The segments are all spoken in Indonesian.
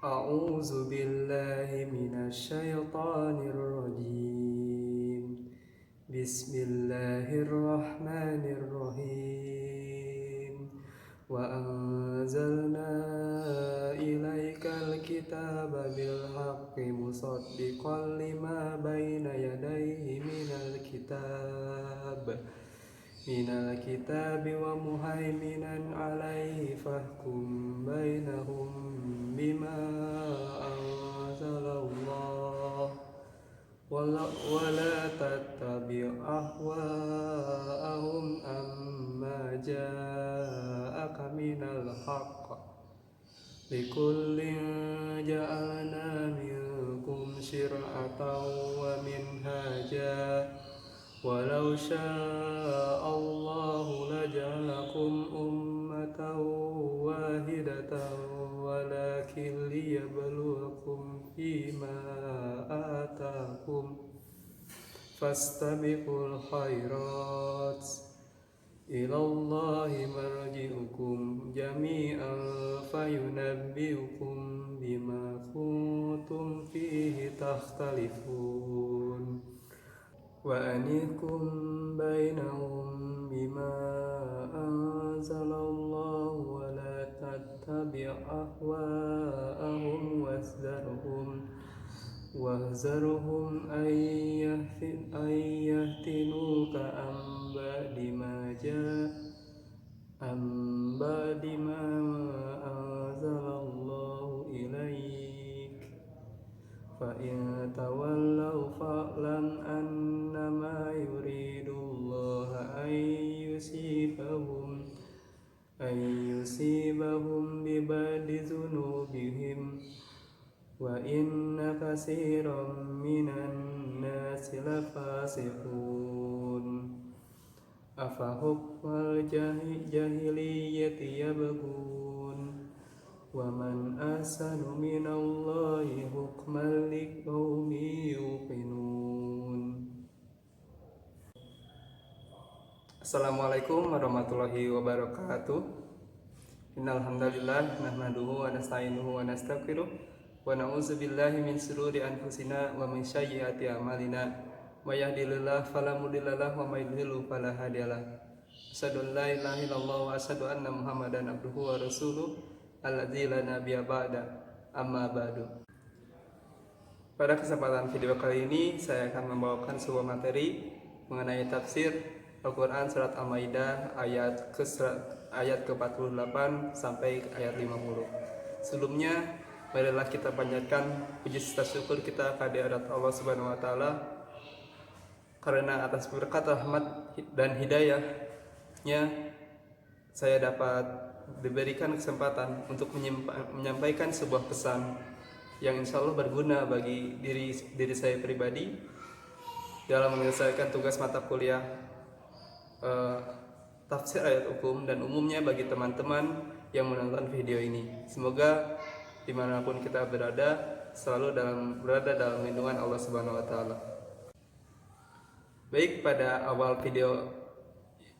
أعوذ بالله من الشيطان الرجيم بسم الله الرحمن الرحيم وأنزلنا إليك الكتاب بالحق مصدقا لما بين يديه من الكتاب ومهيمنا عليه فاحكم بينهم بما أنزل الله ولا تتبع أهواءهم أما جاءك من الحق لكل جعلنا منكم شرعة ومنهاجا ولو شاء الله لجعلكم أمة واحدة ولكن ليبلوكم فيما آتاكم فاستبقوا الخيرات إلى الله مرجعكم جميعا فينبئكم بما كنتم فيه تختلفون وأنحكم بينهم بما أنزل الله ولا تتبع أهواءهم واحذرهم أن يفتنوك عن بعد ما أنزل الله إليك فإن تولوا فاعلم أنما يريد الله أن يصيبهم ببعض ذنوبهم وإن كثيرا من الناس لفاسقون أفحكم الجاهلية يبغون ومن أحسن من الله حكما لقوم يوقنون. Assalamualaikum warahmatullahi wabarakatuh. Innal hamdalillah nahmaduhu wa nasta'inuhu wa nastaghfiruh wa na'udzu billahi min shururi anfusina wa min sayyiati a'malina may yahdihillahu fala mudhillalah wa may yudhlil fala hadiyalah. Asyhadu an la ilaha illallah wa asyhadu anna Muhammadan abduhu wa rasuluh alladzi la nabiyya ba'da amma ba'du. Pada kesempatan video kali ini saya akan membawakan sebuah materi mengenai tafsir Al-Quran Surat Al-Maidah ayat ke-48 sampai ayat 50. Sebelumnya, marilah kita panjatkan puji serta syukur kita kehadirat Allah Subhanahu wa taala karena atas berkat rahmat dan hidayahnya saya dapat diberikan kesempatan untuk menyampaikan sebuah pesan yang insya Allah berguna bagi diri saya pribadi dalam menyelesaikan tugas mata kuliah tafsir ayat hukum dan umumnya bagi teman-teman yang menonton video ini. Semoga dimanapun kita berada selalu berada dalam lindungan Allah Subhanahu wa taala. Baik, pada awal video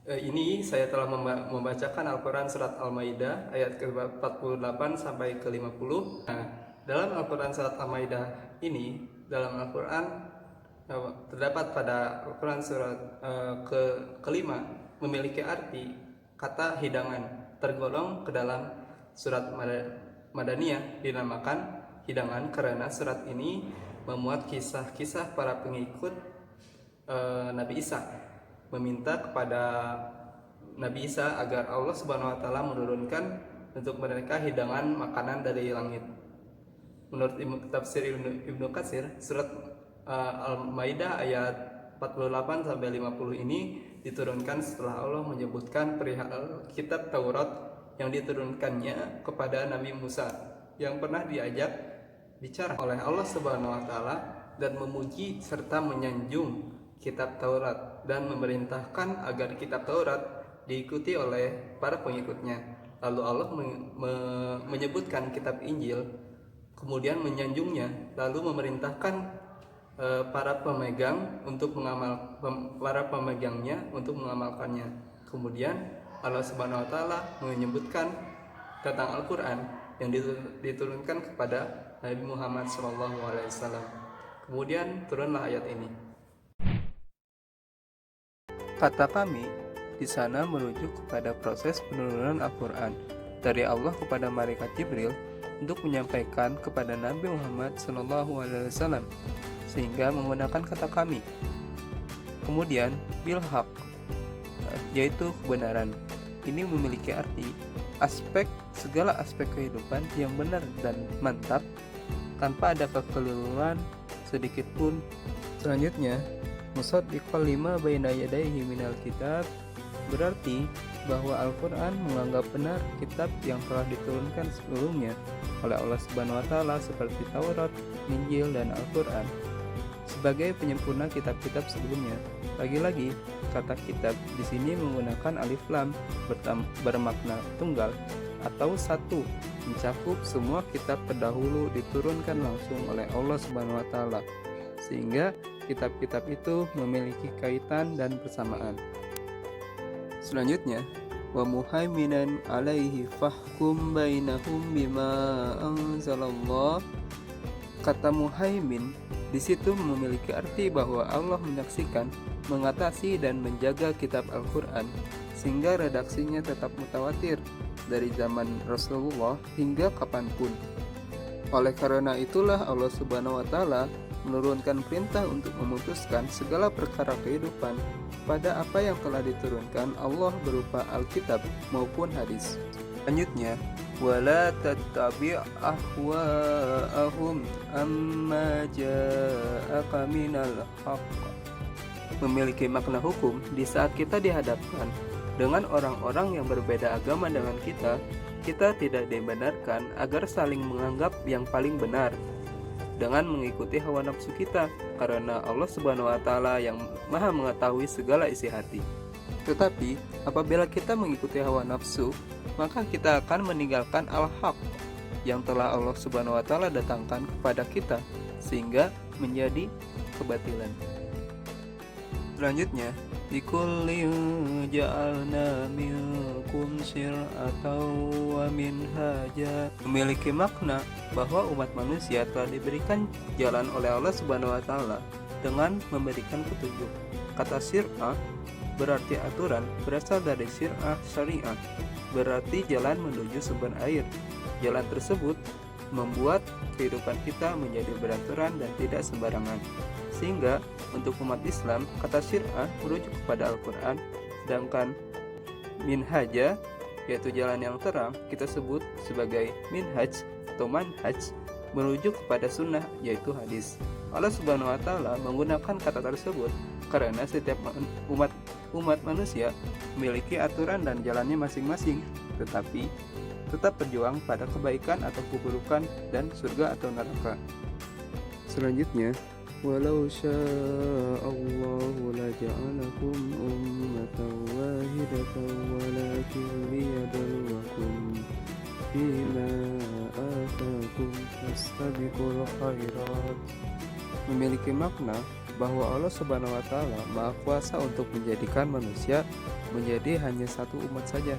ini saya telah membacakan Al-Quran Surat Al-Maidah ayat ke-48 sampai ke-50. Nah, dalam Al-Quran Surat Al-Maidah ini, dalam Al-Quran terdapat pada Al-Quran surat kelima memiliki arti kata hidangan, tergolong ke dalam surat Madaniyah dinamakan hidangan karena surat ini memuat kisah-kisah para pengikut Nabi Isa, meminta kepada Nabi Isa agar Allah Subhanahu wa taala menurunkan untuk mereka hidangan makanan dari langit. Menurut tafsir Ibnu Katsir, surat Al-Maidah ayat 48 sampai 50 ini diturunkan setelah Allah menyebutkan perihal kitab Taurat yang diturunkannya kepada Nabi Musa yang pernah diajak bicara oleh Allah Subhanahu wa taala dan memuji serta menyanjung kitab Taurat dan memerintahkan agar kitab Taurat diikuti oleh para pengikutnya. Lalu Allah menyebutkan kitab Injil, kemudian menyanjungnya, lalu memerintahkan para pemegangnya untuk mengamalkannya. Kemudian Allah Subhanahu wa taala menyebutkan tentang Al-Quran yang diturunkan kepada Nabi Muhammad SAW. Kemudian turunlah ayat ini. Kata kami di sana merujuk kepada proses penurunan Al-Quran dari Allah kepada malaikat Jibril untuk menyampaikan kepada Nabi Muhammad SAW, sehingga menggunakan kata kami. Kemudian bilhaq, yaitu kebenaran. Ini memiliki arti segala aspek kehidupan yang benar dan mantap tanpa ada kekeliruan sedikit pun. Selanjutnya, musaddiqal lima baina yadayhi minal kitab, berarti bahwa Al-Quran menganggap benar kitab yang telah diturunkan sebelumnya oleh Allah Subhanahu wa Ta'ala seperti Taurat, Injil, dan Al-Quran sebagai penyempurna kitab-kitab sebelumnya. Lagi-lagi, kata kitab di sini menggunakan alif lam bermakna tunggal atau satu, mencakup semua kitab terdahulu diturunkan langsung oleh Allah Subhanahu wa Ta'ala, sehingga kitab-kitab itu memiliki kaitan dan persamaan. Selanjutnya, wa muhaiminan alaihi fahkum bainahum bima anzalallah. Kata muhaimin di situ memiliki arti bahwa Allah menyaksikan, mengatasi dan menjaga kitab Al-Quran sehingga redaksinya tetap mutawatir dari zaman Rasulullah hingga kapanpun. Oleh karena itulah Allah Subhanahu wa Ta'ala menurunkan perintah untuk memutuskan segala perkara kehidupan pada apa yang telah diturunkan Allah berupa Alkitab maupun hadis. Selanjutnya, wala tattabi' ahwa'ahum amma ja'aka minal haqq, memiliki makna hukum di saat kita dihadapkan dengan orang-orang yang berbeda agama dengan kita tidak dibenarkan agar saling menganggap yang paling benar dengan mengikuti hawa nafsu kita, karena Allah Subhanahu wa Ta'ala yang Maha mengetahui segala isi hati. Tetapi apabila kita mengikuti hawa nafsu, maka kita akan meninggalkan al-haq yang telah Allah Subhanahu wa Ta'ala datangkan kepada kita, sehingga menjadi kebatilan. Selanjutnya, likulli ja'alna minkum syir'atan wa minhaja, memiliki makna bahwa umat manusia telah diberikan jalan oleh Allah Subhanahu wa Ta'ala dengan memberikan petunjuk. Kata syir'ah berarti aturan, berasal dari syir'ah syariah, berarti jalan menuju sumber air. Jalan tersebut membuat kehidupan kita menjadi beraturan dan tidak sembarangan. Sehingga untuk umat Islam, kata syir'ah merujuk kepada Al-Quran, sedangkan minhaja, yaitu jalan yang terang, kita sebut sebagai minhaj atau manhaj, merujuk kepada sunnah, yaitu hadis. Allah Subhanahu wa Ta'ala menggunakan kata tersebut karena setiap umat manusia memiliki aturan dan jalannya masing-masing, tetapi tetap berjuang pada kebaikan atau keburukan dan surga atau neraka. Selanjutnya, walau sya'allahu laja'alakum ummatan wahidatan walakin liyabluwakum bima atakum fastabiqul khairat, memiliki makna bahwa Allah Subhanahu wa Ta'ala Maha Kuasa untuk menjadikan manusia menjadi hanya satu umat saja.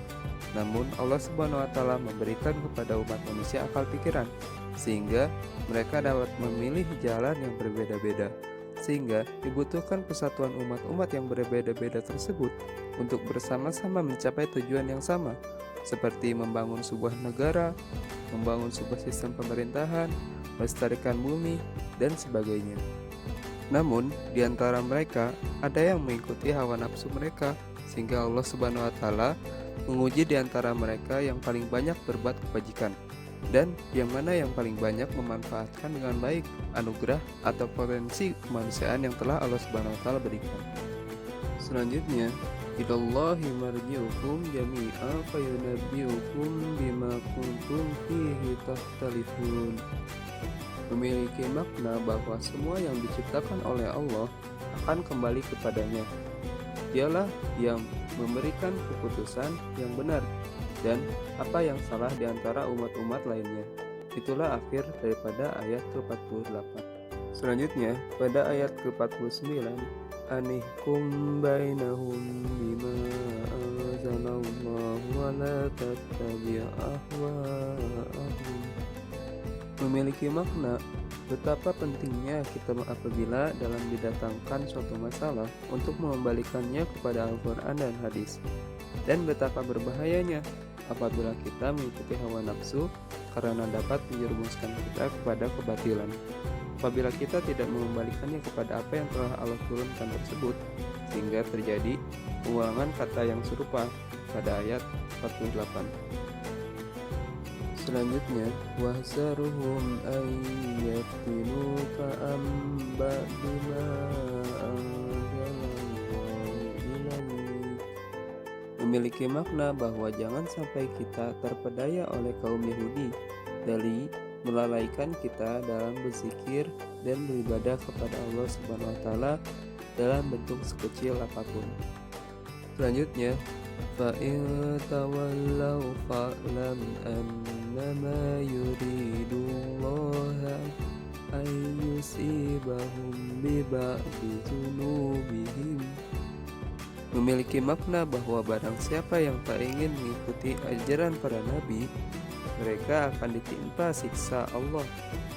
Namun Allah Subhanahu wa Ta'ala memberikan kepada umat manusia akal pikiran sehingga mereka dapat memilih jalan yang berbeda-beda, sehingga dibutuhkan persatuan umat-umat yang berbeda-beda tersebut untuk bersama-sama mencapai tujuan yang sama, seperti membangun sebuah negara, membangun sebuah sistem pemerintahan, melestarikan bumi, dan sebagainya. Namun, di antara mereka ada yang mengikuti hawa nafsu mereka, sehingga Allah Subhanahu wa Ta'ala menguji di antara mereka yang paling banyak berbuat kebajikan, dan yang mana yang paling banyak memanfaatkan dengan baik anugerah atau potensi kemanusiaan yang telah Allah Subhanahu wa Ta'ala berikan. Selanjutnya, ilallahi marji'ukum jami'a fayunabbi'ukum bima kuntum fihi takhtalifun, memiliki makna bahwa semua yang diciptakan oleh Allah akan kembali kepadanya. Dialah yang memberikan keputusan yang benar dan apa yang salah di antara umat-umat lainnya. Itulah akhir daripada ayat ke-48. Selanjutnya, pada ayat ke-49, anihkum bainahum bima anzalallahu wa la tattabi' ahwa'ahum. Memiliki makna betapa pentingnya kita apabila dalam didatangkan suatu masalah untuk mengembalikannya kepada Al-Quran dan hadis, dan betapa berbahayanya apabila kita mengikuti hawa nafsu karena dapat menjerumuskan kita kepada kebatilan. Apabila kita tidak mengembalikannya kepada apa yang telah Allah turunkan tersebut, sehingga terjadi pengulangan kata yang serupa pada ayat 48. Selanjutnya, wahzaruhum ayyaftinuka amba bima anzalallahu ilaik. Memiliki makna bahwa jangan sampai kita terpedaya oleh kaum Yahudi dari melalaikan kita dalam berzikir dan beribadah kepada Allah Subhanahu wa taala dalam bentuk sekecil apapun. Selanjutnya, fa in tawallaw fa'lam annama yuridullahu ay yusibahum bi ba'di dzunubihim. Memiliki makna bahwa barang siapa yang tak ingin mengikuti ajaran para nabi, mereka akan ditimpa siksa Allah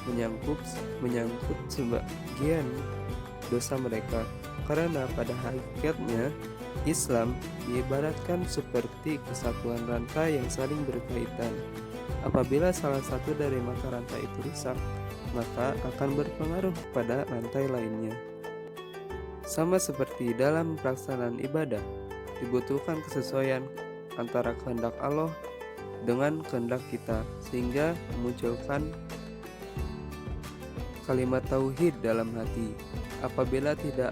menyangkut sebagian dosa mereka, karena pada hakikatnya Islam diibaratkan seperti kesatuan rantai yang saling berkaitan. Apabila salah satu dari mata rantai itu rusak, maka akan berpengaruh pada rantai lainnya. Sama seperti dalam pelaksanaan ibadah, dibutuhkan kesesuaian antara kehendak Allah dengan kehendak kita, sehingga memunculkan kalimat tauhid dalam hati. Apabila tidak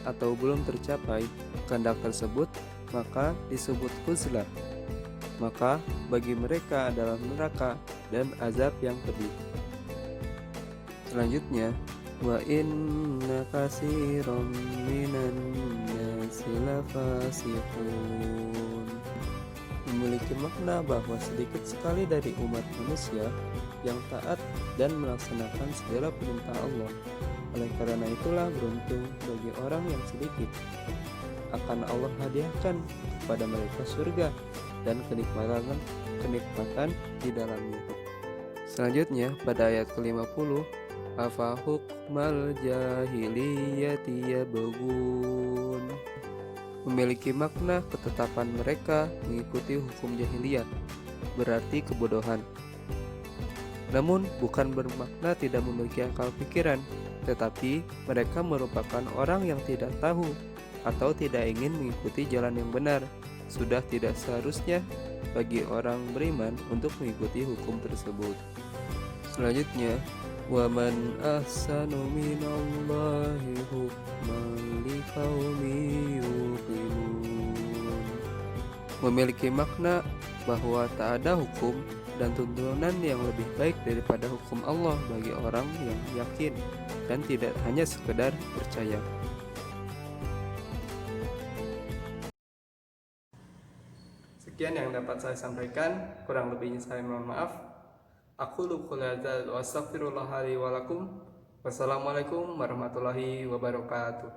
atau belum tercapai kehendak tersebut, maka disebut khuzlah. Maka bagi mereka adalah neraka dan azab yang pedih. Selanjutnya, wa inna katsiran minan nasi lafasiqun. Memiliki makna bahwa sedikit sekali dari umat manusia yang taat dan melaksanakan segala perintah Allah. Oleh karena itulah beruntung bagi orang yang sedikit. Akan Allah hadiahkan kepada mereka surga dan kenikmatan di dalamnya. Selanjutnya pada ayat ke-50, afa hukmal jahiliyati yabghun. Memiliki makna ketetapan mereka mengikuti hukum jahiliyah, berarti kebodohan. Namun bukan bermakna tidak memiliki akal pikiran, tetapi mereka merupakan orang yang tidak tahu atau tidak ingin mengikuti jalan yang benar. Sudah tidak seharusnya bagi orang beriman untuk mengikuti hukum tersebut. Selanjutnya, wa man ahsanu minallahi hukman liqaumin yuqinun. Memiliki makna bahwa tak ada hukum dan tuntunan yang lebih baik daripada hukum Allah bagi orang yang yakin dan tidak hanya sekedar percaya. Sekian yang dapat saya sampaikan, kurang lebihnya saya mohon maaf. Aku qouli hadzal wa astaghfirullah li wa lakum. Wassalamualaikum warahmatullahi wabarakatuh.